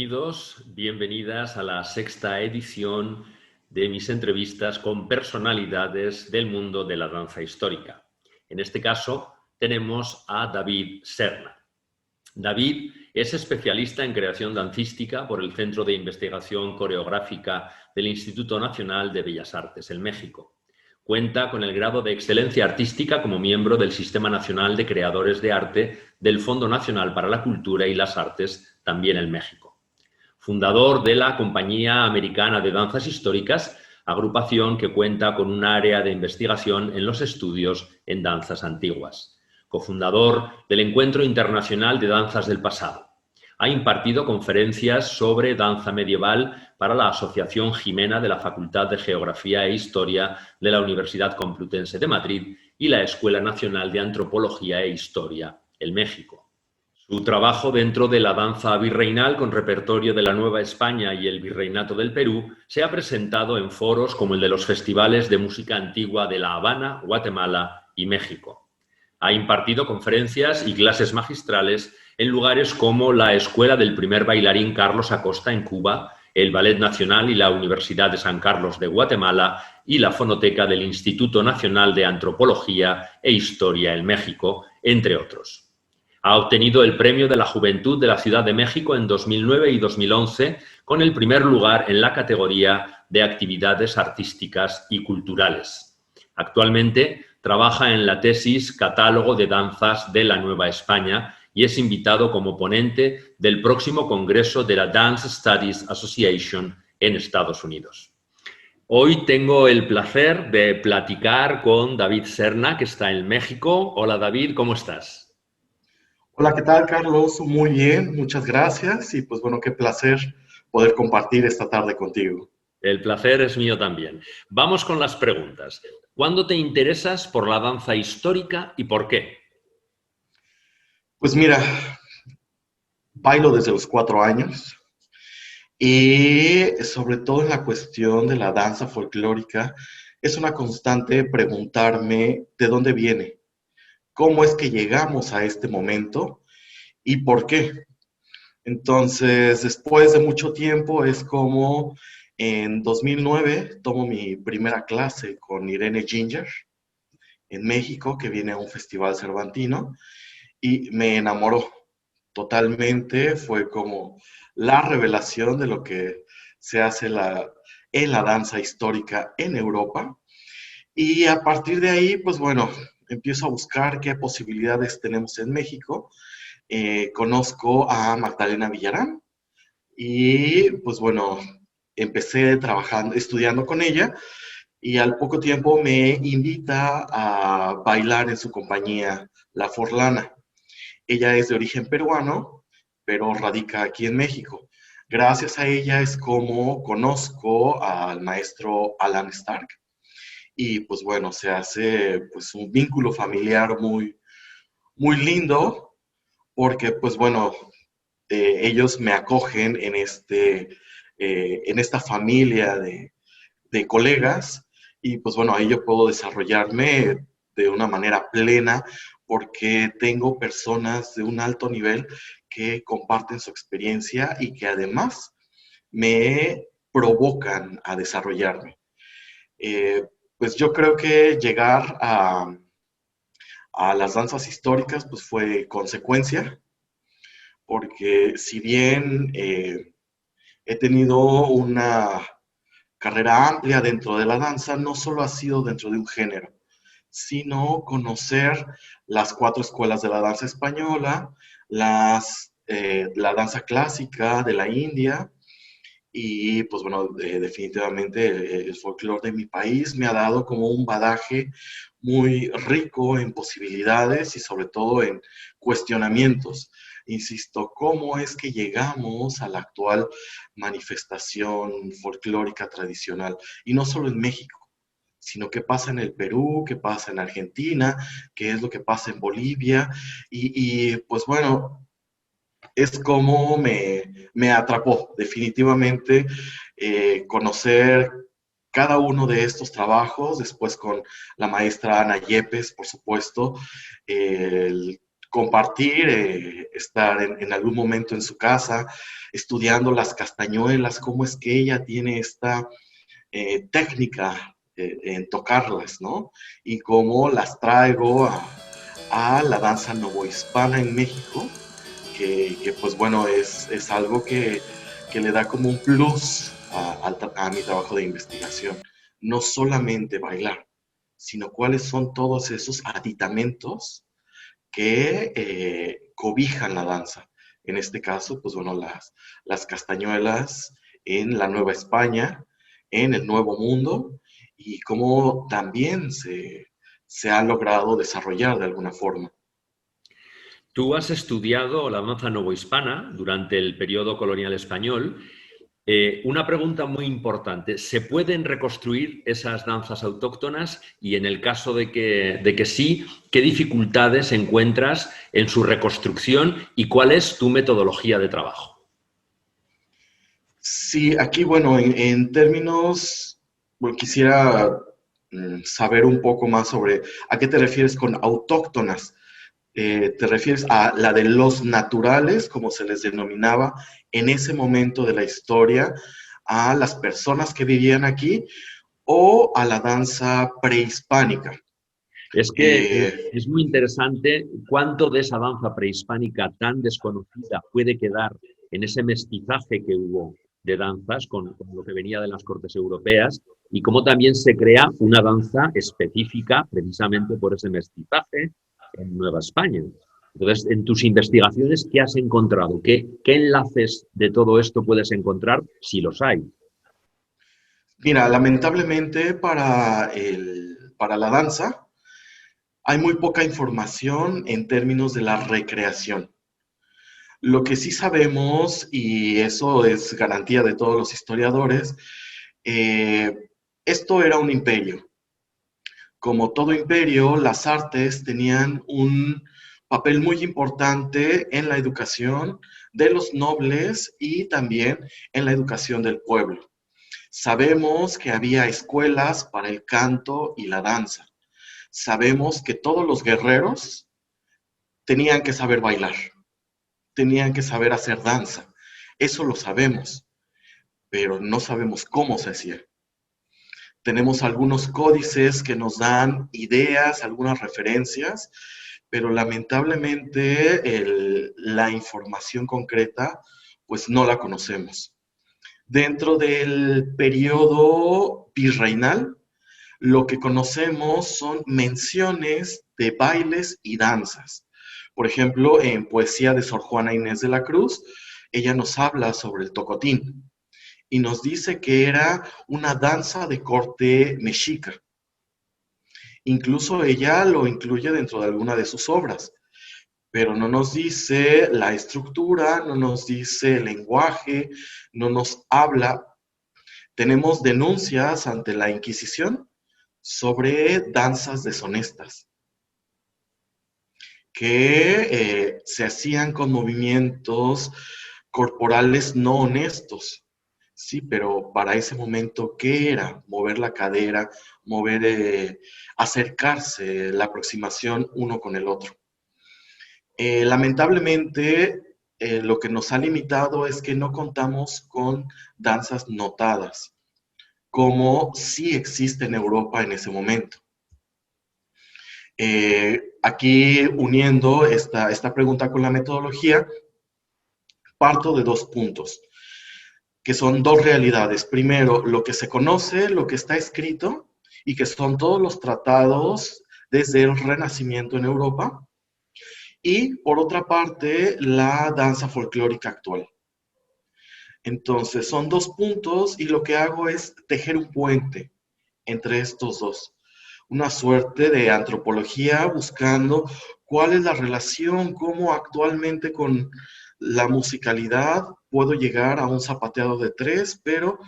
Bienvenidos, bienvenidas a la sexta edición de mis entrevistas con personalidades del mundo de la danza histórica. En este caso tenemos a David Serna. David es especialista en creación dancística por el Centro de Investigación Coreográfica del Instituto Nacional de Bellas Artes en México. Cuenta con el grado de Excelencia Artística como miembro del Sistema Nacional de Creadores de Arte del Fondo Nacional para la Cultura y las Artes, también en México. Fundador de la Compañía Americana de Danzas Históricas, agrupación que cuenta con un área de investigación en los estudios en danzas antiguas. Cofundador del Encuentro Internacional de Danzas del Pasado. Ha impartido conferencias sobre danza medieval para la Asociación Jimena de la Facultad de Geografía e Historia de la Universidad Complutense de Madrid y la Escuela Nacional de Antropología e Historia en México. Su trabajo dentro de la danza virreinal con repertorio de la Nueva España y el Virreinato del Perú se ha presentado en foros como el de los festivales de música antigua de La Habana, Guatemala y México. Ha impartido conferencias y clases magistrales en lugares como la Escuela del Primer Bailarín Carlos Acosta en Cuba, el Ballet Nacional y la Universidad de San Carlos de Guatemala y la Fonoteca del Instituto Nacional de Antropología e Historia en México, entre otros. Ha obtenido el Premio de la Juventud de la Ciudad de México en 2009 y 2011 con el primer lugar en la categoría de actividades artísticas y culturales. Actualmente trabaja en la tesis Catálogo de Danzas de la Nueva España y es invitado como ponente del próximo congreso de la Dance Studies Association en Estados Unidos. Hoy tengo el placer de platicar con David Serna, que está en México. Hola David, ¿cómo estás? Hola, ¿qué tal, Carlos? Muy bien, muchas gracias. Y pues bueno, qué placer poder compartir esta tarde contigo. El placer es mío también. Vamos con las preguntas. ¿Cuándo te interesas por la danza histórica y por qué? Pues mira, bailo desde los 4 años y sobre todo en la cuestión de la danza folclórica, es una constante preguntarme de dónde viene, cómo es que llegamos a este momento y por qué. Entonces, después de mucho tiempo, es como en 2009 tomo mi primera clase con Irene Ginger en México, que viene a un festival cervantino, y me enamoró totalmente. Fue como la revelación de lo que se hace en la danza histórica en Europa. Y a partir de ahí, pues bueno, empiezo a buscar qué posibilidades tenemos en México. Conozco a Magdalena Villarán y pues bueno, empecé trabajando, estudiando con ella y al poco tiempo me invita a bailar en su compañía, La Forlana. Ella es de origen peruano, pero radica aquí en México. Gracias a ella es como conozco al maestro Alan Stark y pues bueno, se hace pues un vínculo familiar muy lindo porque pues bueno, ellos me acogen en esta familia de colegas y pues bueno, ahí yo puedo desarrollarme de una manera plena porque tengo personas de un alto nivel que comparten su experiencia y que además me provocan a desarrollarme. Eh, pues yo creo que llegar a las danzas históricas pues fue consecuencia, porque si bien he tenido una carrera amplia dentro de la danza, no solo ha sido dentro de un género, sino conocer las 4 escuelas de la danza española, la danza clásica de la India y pues bueno, definitivamente el folclore de mi país me ha dado como un bagaje muy rico en posibilidades y sobre todo en cuestionamientos. Insisto, ¿cómo es que llegamos a la actual manifestación folclórica tradicional? Y no solo en México, sino qué pasa en el Perú, qué pasa en Argentina, qué es lo que pasa en Bolivia. Pues bueno, es como me atrapó definitivamente conocer cada uno de estos trabajos, después con la maestra Ana Yepes, por supuesto, el compartir, estar en algún momento en su casa, estudiando las castañuelas, cómo es que ella tiene esta técnica en tocarlas, ¿no? Y cómo las traigo a la danza novohispana en México, que pues bueno, es algo que le da como un plus a mi trabajo de investigación. No solamente bailar, sino cuáles son todos esos aditamentos que cobijan la danza. En este caso, pues bueno, las castañuelas en la Nueva España, en el Nuevo Mundo, y cómo también se ha logrado desarrollar de alguna forma. Tú has estudiado la danza novohispana durante el periodo colonial español. Una pregunta muy importante, ¿se pueden reconstruir esas danzas autóctonas? Y en el caso de que sí, ¿qué dificultades encuentras en su reconstrucción y cuál es tu metodología de trabajo? Sí, aquí, bueno, en términos, bueno, quisiera saber un poco más sobre a qué te refieres con autóctonas. ¿Te refieres a la de los naturales, como se les denominaba en ese momento de la historia, a las personas que vivían aquí, o a la danza prehispánica? Es que Eh, es muy interesante cuánto de esa danza prehispánica tan desconocida puede quedar en ese mestizaje que hubo de danzas con lo que venía de las cortes europeas y cómo también se crea una danza específica precisamente por ese mestizaje en Nueva España. Entonces, en tus investigaciones, ¿qué has encontrado? ¿Qué enlaces de todo esto puedes encontrar si los hay? Mira, lamentablemente para la danza hay muy poca información en términos de la recreación. Lo que sí sabemos, y eso es garantía de todos los historiadores, eh, esto era un imperio. Como todo imperio, las artes tenían un papel muy importante en la educación de los nobles y también en la educación del pueblo. Sabemos que había escuelas para el canto y la danza. Sabemos que todos los guerreros tenían que saber bailar, tenían que saber hacer danza. Eso lo sabemos, pero no sabemos cómo se hacía. Tenemos algunos códices que nos dan ideas, algunas referencias, pero lamentablemente la información concreta pues no la conocemos. Dentro del periodo virreinal, lo que conocemos son menciones de bailes y danzas. Por ejemplo, en poesía de Sor Juana Inés de la Cruz, ella nos habla sobre el tocotín y nos dice que era una danza de corte mexica. Incluso ella lo incluye dentro de alguna de sus obras, pero no nos dice la estructura, no nos dice el lenguaje, no nos habla. Tenemos denuncias ante la Inquisición sobre danzas deshonestas que se hacían con movimientos corporales no honestos. Sí, pero para ese momento, ¿qué era? Mover la cadera, mover, acercarse, la aproximación uno con el otro. Lamentablemente, lo que nos ha limitado es que no contamos con danzas notadas, como sí existe en Europa en ese momento. Aquí, uniendo esta pregunta con la metodología, parto de dos puntos, que son dos realidades. Primero, lo que se conoce, lo que está escrito, y que son todos los tratados desde el Renacimiento en Europa. Y por otra parte, la danza folclórica actual. Entonces, son dos puntos y lo que hago es tejer un puente entre estos dos. Una suerte de antropología buscando cuál es la relación, cómo actualmente con la musicalidad puedo llegar a un zapateado de tres, pero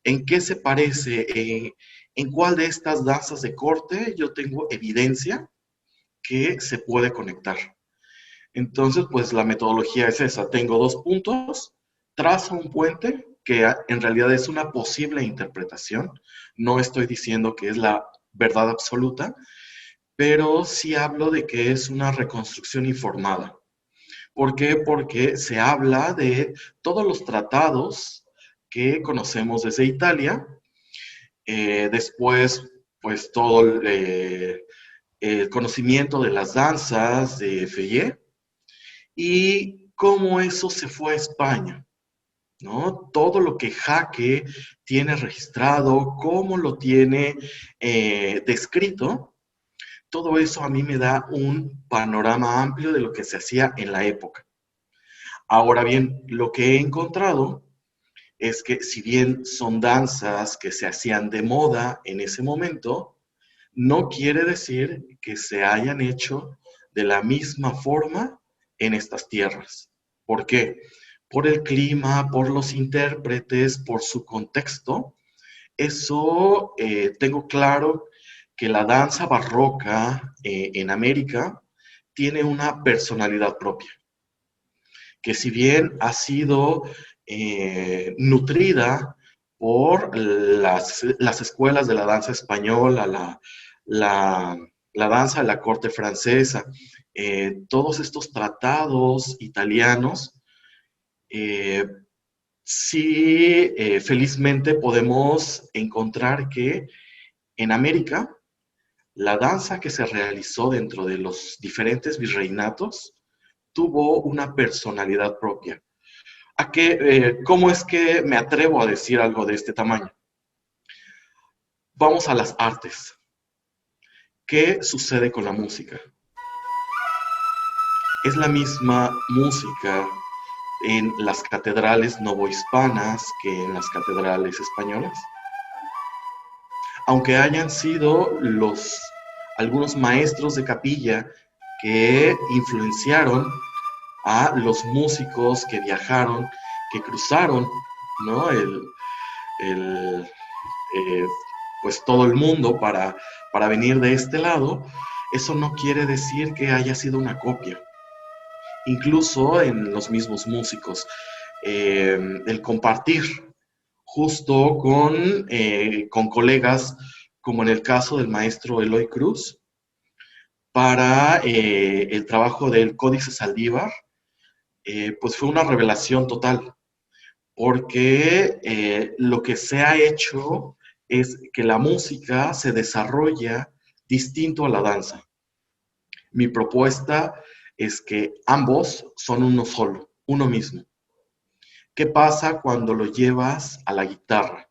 en qué se parece, en cuál de estas danzas de corte yo tengo evidencia que se puede conectar. Entonces, pues la metodología es esa. Tengo dos puntos, trazo un puente que en realidad es una posible interpretación. No estoy diciendo que es la verdad absoluta, pero sí hablo de que es una reconstrucción informada. ¿Por qué? Porque se habla de todos los tratados que conocemos desde Italia, después, pues todo el conocimiento de las danzas de Feyé y cómo eso se fue a España, ¿no? Todo lo que Jaque tiene registrado, cómo lo tiene descrito, todo eso a mí me da un panorama amplio de lo que se hacía en la época. Ahora bien, lo que he encontrado es que si bien son danzas que se hacían de moda en ese momento, no quiere decir que se hayan hecho de la misma forma en estas tierras. ¿Por qué? Por el clima, por los intérpretes, por su contexto. Eso tengo claro que la danza barroca en América tiene una personalidad propia, que si bien ha sido nutrida por las escuelas de la danza española, la, la danza de la corte francesa, todos estos tratados italianos, eh, sí, felizmente podemos encontrar que en América la danza que se realizó dentro de los diferentes virreinatos tuvo una personalidad propia. ¿Cómo es que me atrevo a decir algo de este tamaño? Vamos a las artes. ¿Qué sucede con la música? Es la misma música en las catedrales novohispanas que en las catedrales españolas. Aunque hayan sido algunos maestros de capilla que influenciaron a los músicos que viajaron, que cruzaron, ¿no? el, eh, pues todo el mundo para venir de este lado, eso no quiere decir que haya sido una copia. Incluso en los mismos músicos, el compartir justo con colegas, como en el caso del maestro Eloy Cruz, para el trabajo del Códice Saldívar, pues fue una revelación total, porque lo que se ha hecho es que la música se desarrolla distinto a la danza. Mi propuesta es que ambos son uno solo, uno mismo. ¿Qué pasa cuando lo llevas a la guitarra?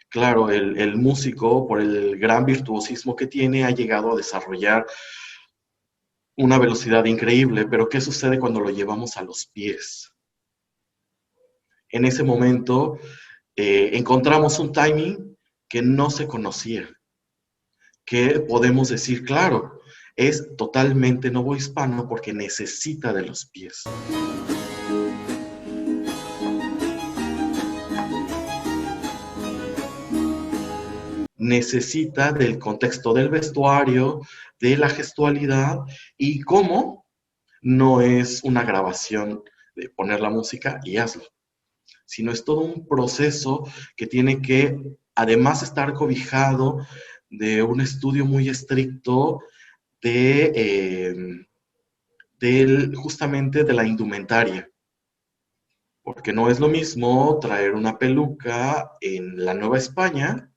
Claro, el músico, por el gran virtuosismo que tiene, ha llegado a desarrollar una velocidad increíble, pero ¿qué sucede cuando lo llevamos a los pies? En ese momento encontramos un timing que no se conocía, que podemos decir, claro, es totalmente novohispano porque necesita de los pies. Necesita del contexto del vestuario, de la gestualidad y cómo no es una grabación de poner la música y hazlo, sino es todo un proceso que tiene que además estar cobijado de un estudio muy estricto justamente de la indumentaria, porque no es lo mismo traer una peluca en la Nueva España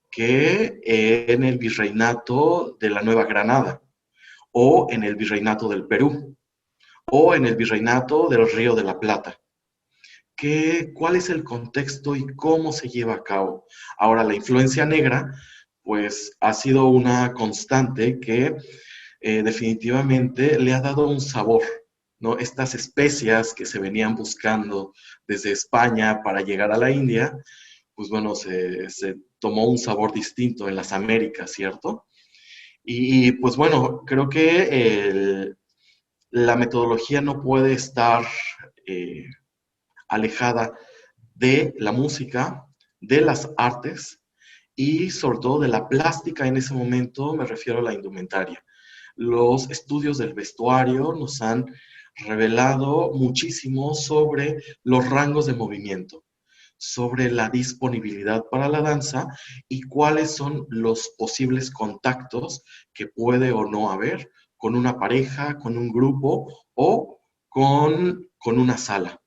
que en el virreinato de la Nueva Granada, o en el virreinato del Perú, o en el virreinato del Río de la Plata. ¿Cuál es el contexto y cómo se lleva a cabo? Ahora, la influencia negra, pues ha sido una constante que definitivamente le ha dado un sabor, ¿no? Estas especias que se venían buscando desde España para llegar a la India, pues bueno, se tomó un sabor distinto en las Américas, ¿cierto? Y pues bueno, creo que la metodología no puede estar alejada de la música, de las artes y sobre todo de la plástica en ese momento, me refiero a la indumentaria. Los estudios del vestuario nos han revelado muchísimo sobre los rangos de movimiento, sobre la disponibilidad para la danza y cuáles son los posibles contactos que puede o no haber con una pareja, con un grupo o con una sala.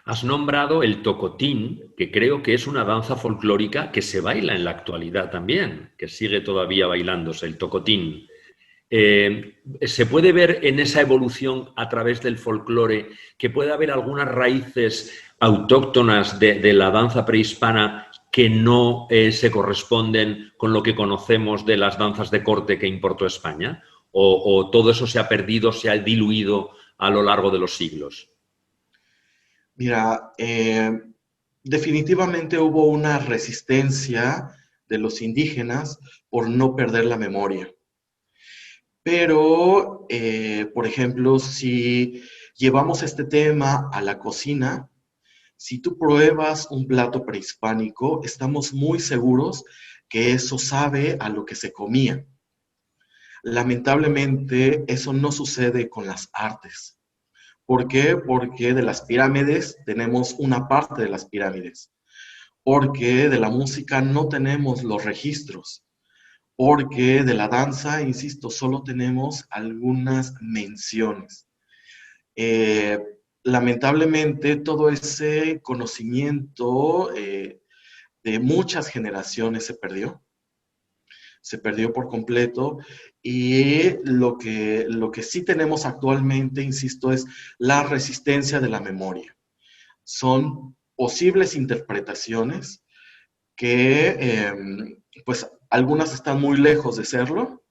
Has nombrado el tocotín, que creo que es una danza folclórica que se baila en la actualidad también, que sigue todavía bailándose, el tocotín. ¿Se puede ver en esa evolución a través del folclore que puede haber algunas raíces autóctonas de la danza prehispana que no se corresponden con lo que conocemos de las danzas de corte que importó España? ¿O todo eso se ha perdido, se ha diluido a lo largo de los siglos? Mira, definitivamente hubo una resistencia de los indígenas por no perder la memoria. Pero, por ejemplo, si llevamos este tema a la cocina, si tú pruebas un plato prehispánico, estamos muy seguros que eso sabe a lo que se comía. Lamentablemente, eso no sucede con las artes. ¿Por qué? Porque de las pirámides tenemos una parte de las pirámides. Porque de la música no tenemos los registros. Porque de la danza, insisto, solo tenemos algunas menciones. Eh, Lamentablemente, todo ese conocimiento de muchas generaciones se perdió por completo y lo que sí tenemos actualmente, insisto, es la resistencia de la memoria. Son posibles interpretaciones que, pues, algunas están muy lejos de serlo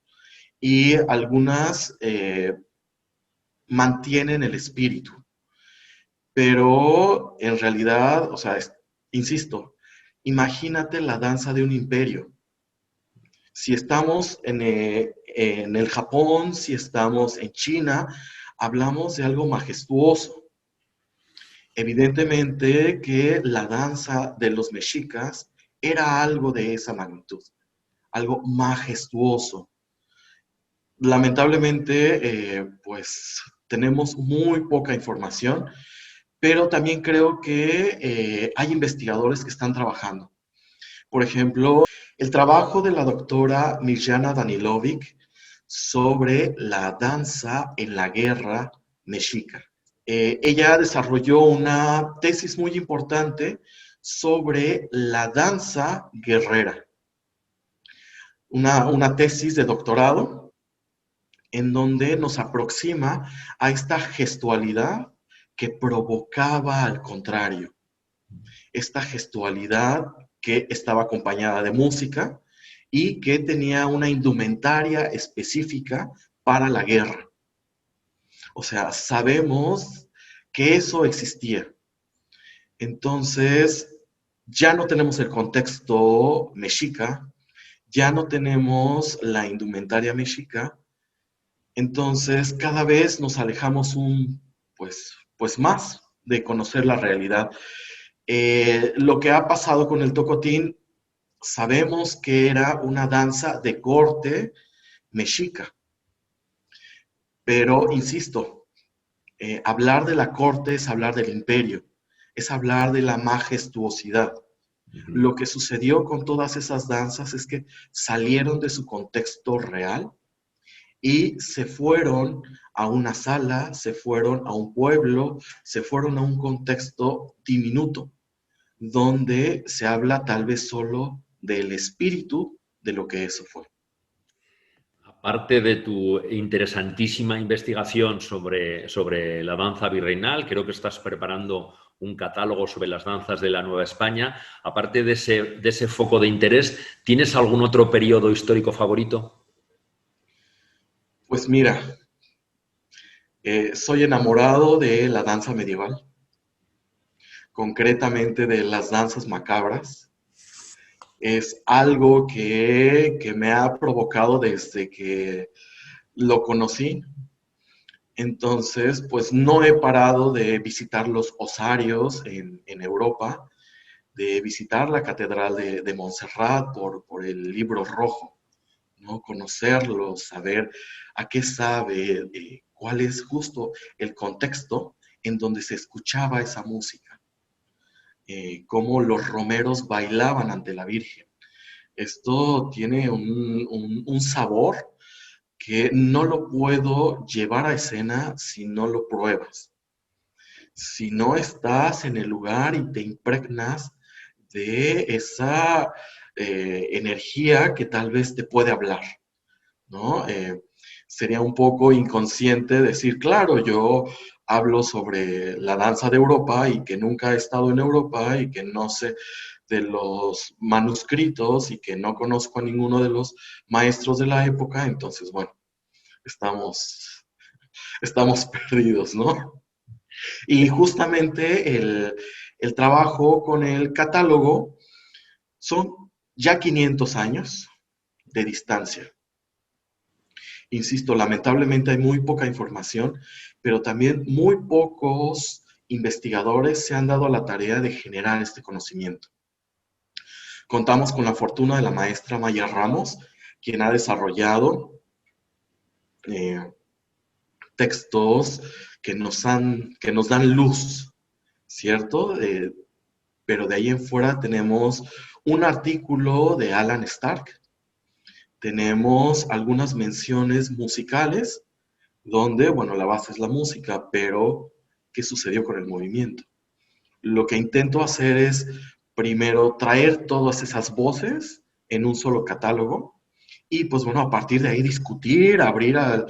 y algunas mantienen el espíritu. Pero en realidad, o sea, insisto, imagínate la danza de un imperio. Si estamos en el Japón, si estamos en China, hablamos de algo majestuoso. Evidentemente que la danza de los mexicas era algo de esa magnitud, algo majestuoso. Lamentablemente, pues tenemos muy poca información, pero también creo que hay investigadores que están trabajando. Por ejemplo, el trabajo de la doctora Mirjana Danilovic sobre la danza en la guerra mexica. Ella desarrolló una tesis muy importante sobre la danza guerrera, una tesis de doctorado en donde nos aproxima a esta gestualidad que provocaba al contrario, esta gestualidad que estaba acompañada de música y que tenía una indumentaria específica para la guerra. O sea, sabemos que eso existía. Entonces, ya no tenemos el contexto mexica, ya no tenemos la indumentaria mexica, entonces cada vez nos alejamos pues más de conocer la realidad. Lo que ha pasado con el tocotín, sabemos que era una danza de corte mexica, pero insisto, hablar de la corte es hablar del imperio, es hablar de la majestuosidad. Lo que sucedió con todas esas danzas es que salieron de su contexto real y se fueron a una sala, se fueron a un pueblo, se fueron a un contexto diminuto, donde se habla tal vez solo del espíritu de lo que eso fue. Aparte de tu interesantísima investigación sobre la danza virreinal, creo que estás preparando un catálogo sobre las danzas de la Nueva España. Aparte de ese foco de interés, ¿tienes algún otro periodo histórico favorito? Pues mira, soy enamorado de la danza medieval, concretamente de las danzas macabras. Es algo que me ha provocado desde que lo conocí. Entonces, pues no he parado de visitar los osarios en Europa, de visitar la Catedral de Montserrat por el Libro Rojo, ¿no? Conocerlo, saber a qué sabe, cuál es justo el contexto en donde se escuchaba esa música. cómo los romeros bailaban ante la Virgen. Esto tiene un sabor que no lo puedo llevar a escena si no lo pruebas. Si no estás en el lugar y te impregnas de esa energía que tal vez te puede hablar, ¿no? Sería un poco inconsciente decir, claro, yo hablo sobre la danza de Europa y que nunca he estado en Europa y que no sé de los manuscritos y que no conozco a ninguno de los maestros de la época, entonces, bueno, estamos perdidos, ¿no? Y justamente el trabajo con el catálogo son ya 500 años de distancia. Insisto, lamentablemente hay muy poca información, pero también muy pocos investigadores se han dado a la tarea de generar este conocimiento. Contamos con la fortuna de la maestra Maya Ramos, quien ha desarrollado eh, textos que nos dan luz, ¿cierto? Pero de ahí en fuera tenemos un artículo de Alan Stark, tenemos algunas menciones musicales, donde, bueno, la base es la música, pero ¿qué sucedió con el movimiento? Lo que intento hacer es, primero, traer todas esas voces en un solo catálogo y, pues bueno, a partir de ahí discutir, abrir a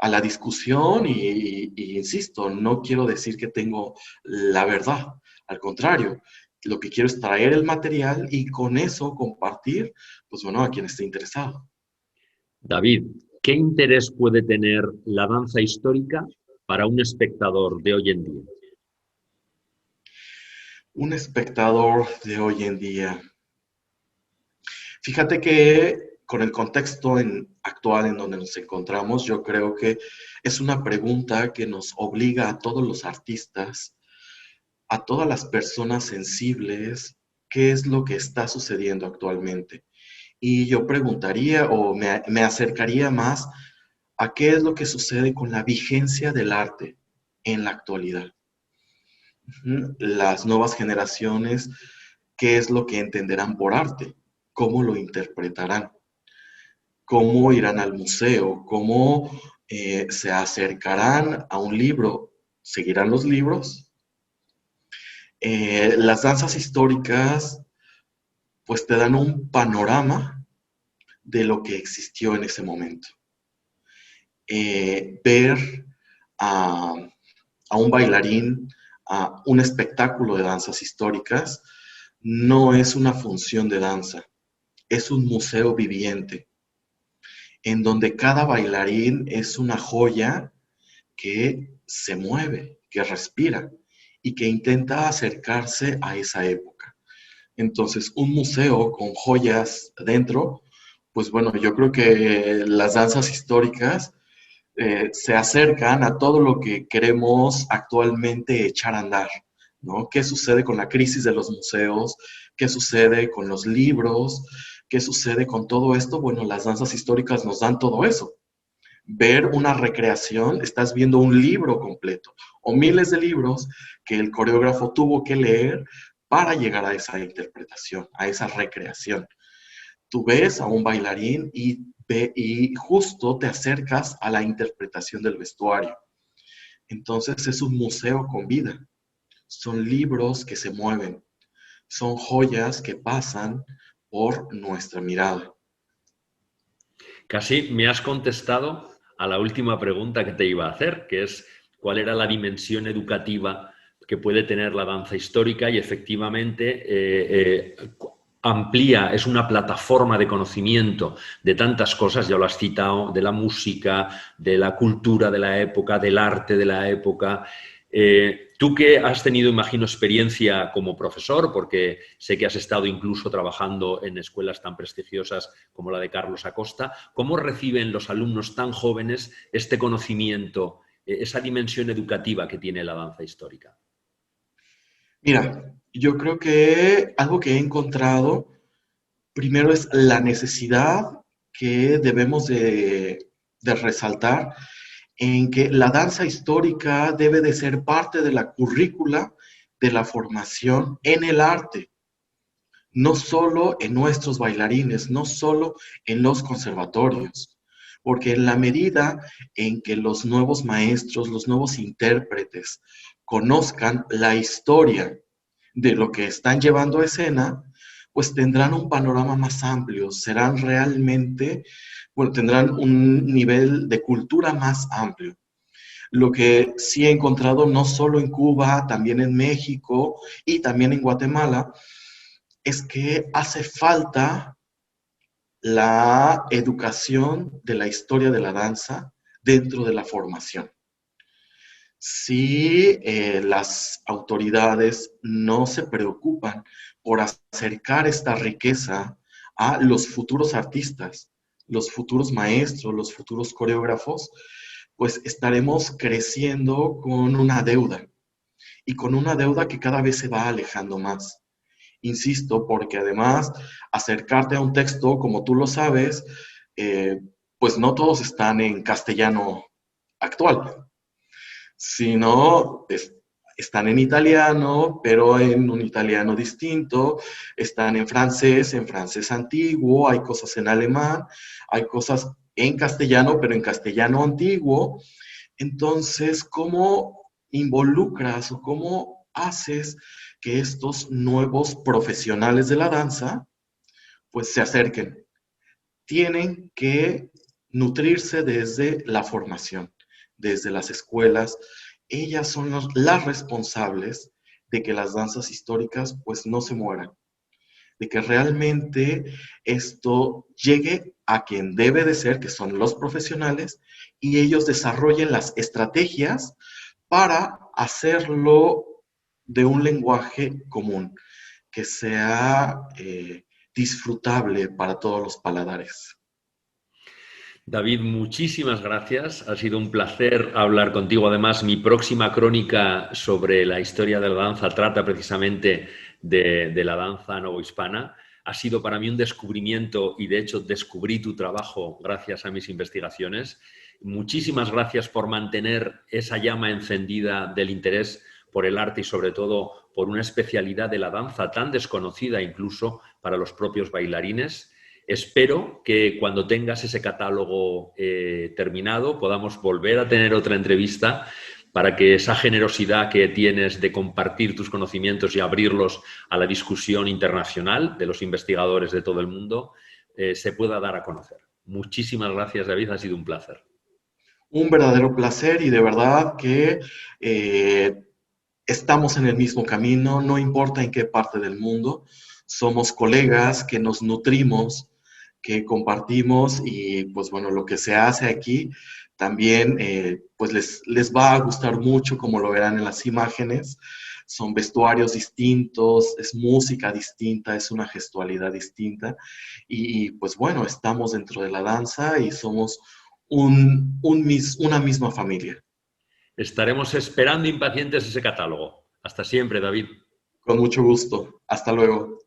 la discusión y, insisto, no quiero decir que tengo la verdad, al contrario, lo que quiero es traer el material y con eso compartir, pues bueno, a quien esté interesado. David, ¿qué interés puede tener la danza histórica para un espectador de hoy en día? Un espectador de hoy en día. Fíjate que con el contexto actual en donde nos encontramos, yo creo que es una pregunta que nos obliga a todos los artistas, a todas las personas sensibles, qué es lo que está sucediendo actualmente. Y yo preguntaría o me acercaría más a qué es lo que sucede con la vigencia del arte en la actualidad. Las nuevas generaciones, ¿qué es lo que entenderán por arte? ¿Cómo lo interpretarán? ¿Cómo irán al museo? ¿Cómo se acercarán a un libro? ¿Seguirán los libros? Las danzas históricas pues te dan un panorama de lo que existió en ese momento. Ver a, a un bailarín, a un espectáculo de danzas históricas, no es una función de danza, es un museo viviente, en donde cada bailarín es una joya que se mueve, que respira y que intenta acercarse a esa época. Entonces, un museo con joyas dentro, pues bueno, yo creo que las danzas históricas se acercan a todo lo que queremos actualmente echar a andar, ¿no? ¿Qué sucede con la crisis de los museos? ¿Qué sucede con los libros? ¿Qué sucede con todo esto? Bueno, las danzas históricas nos dan todo eso. Ver una recreación, estás viendo un libro completo o miles de libros que el coreógrafo tuvo que leer para llegar a esa interpretación, a esa recreación. Tú ves a un bailarín y justo te acercas a la interpretación del vestuario. Entonces es un museo con vida. Son libros que se mueven. Son joyas que pasan por nuestra mirada. Casi me has contestado a la última pregunta que te iba a hacer, que es cuál era la dimensión educativa que puede tener la danza histórica y efectivamente amplía, es una plataforma de conocimiento de tantas cosas, ya lo has citado, de la música, de la cultura de la época, del arte de la época. Tú que has tenido, imagino, experiencia como profesor, porque sé que has estado incluso trabajando en escuelas tan prestigiosas como la de Carlos Acosta, ¿cómo reciben los alumnos tan jóvenes este conocimiento, esa dimensión educativa que tiene la danza histórica? Mira, yo creo que algo que he encontrado primero es la necesidad que debemos de resaltar en que la danza histórica debe de ser parte de la currícula de la formación en el arte, no solo en nuestros bailarines, no solo en los conservatorios, porque en la medida en que los nuevos maestros, los nuevos intérpretes conozcan la historia de lo que están llevando a escena, pues tendrán un panorama más amplio, serán realmente, bueno, tendrán un nivel de cultura más amplio. Lo que sí he encontrado no solo en Cuba, también en México y también en Guatemala, es que hace falta la educación de la historia de la danza dentro de la formación. Si las autoridades no se preocupan por acercar esta riqueza a los futuros artistas, los futuros maestros, los futuros coreógrafos, pues estaremos creciendo con una deuda y con una deuda que cada vez se va alejando más. Insisto, porque además acercarte a un texto, como tú lo sabes, eh, pues no todos están en castellano actual, sino están en italiano, pero en un italiano distinto, están en francés antiguo, hay cosas en alemán, hay cosas en castellano, pero en castellano antiguo. Entonces, ¿cómo involucras o cómo haces que estos nuevos profesionales de la danza pues se acerquen? Tienen que nutrirse desde la formación, desde las escuelas. Ellas son las responsables de que las danzas históricas pues no se mueran, de que realmente esto llegue a quien debe de ser, que son los profesionales, y ellos desarrollen las estrategias para hacerlo de un lenguaje común, que sea disfrutable para todos los paladares. David, muchísimas gracias. Ha sido un placer hablar contigo. Además, mi próxima crónica sobre la historia de la danza trata precisamente de la danza novohispana. Ha sido para mí un descubrimiento y, de hecho, descubrí tu trabajo gracias a mis investigaciones. Muchísimas gracias por mantener esa llama encendida del interés por el arte y, sobre todo, por una especialidad de la danza tan desconocida incluso para los propios bailarines. Espero que cuando tengas ese catálogo terminado podamos volver a tener otra entrevista para que esa generosidad que tienes de compartir tus conocimientos y abrirlos a la discusión internacional de los investigadores de todo el mundo se pueda dar a conocer. Muchísimas gracias, David. Ha sido un placer. Un verdadero placer y de verdad que estamos en el mismo camino, no importa en qué parte del mundo, somos colegas que nos nutrimos, que compartimos y pues bueno, lo que se hace aquí también pues les va a gustar mucho, como lo verán en las imágenes. Son vestuarios distintos, es música distinta, es una gestualidad distinta y pues bueno, estamos dentro de la danza y somos una misma familia. Estaremos esperando impacientes ese catálogo. Hasta siempre, David. Con mucho gusto. Hasta luego.